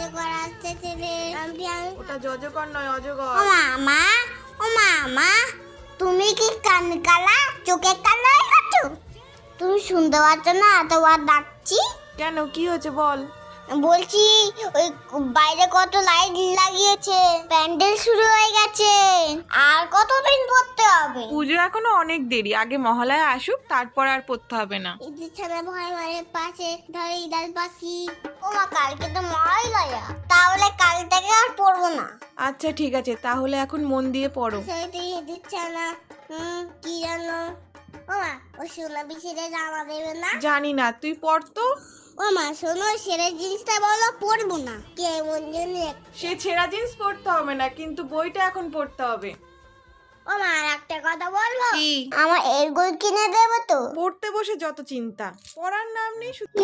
অজগর আসতেছে রে। ওটা অজগর নয়, অজগর। ও মামা, ও মামা, তুমি কি কান কালা, চোখে কালো হয়ে গেছো? তুমি শুনতে পাচ্ছ না এতবার ডাকছি? কেন, কি হয়েছে বল? বলছি ওই বাইরে কত লাইট লাগিয়েছে, প্যান্ডেল শুরু হয়ে গেছে, আর কতদিন পড়তে হবে? পুজো এখনো অনেক দেরি, আগে মহালয়া আসুক, তারপর আর পড়তে হবে না। ঈদের ছাড়া ভয় ভয়ে পাশে ধরে ঈদাল পাখি। ও মা, কালকে তো মহালয়া, তাহলে কাল থেকে আর পড়বো না। আচ্ছা ঠিক আছে, তাহলে এখন মন দিয়ে পড়ো। সেটা ঈদের ছাড়া কি জানো? ও মা, ও সোনা বিছেরে জামা দেবে না? জানি না, তুই পড় তো। ও মা শোনো, সেরে জিনিসটা বলো, পড়বো না। কেমন জানি সে ছেঁড়া জিন্স পড়তে হবে না, কিন্তু বইটা এখন পড়তে হবে। ও মা, আর একটা কথা বলবো? কি? আমার এর গোল কিনে দেবো তো? পড়তে বসে যত চিন্তা, পড়ার নাম নেই শুধু।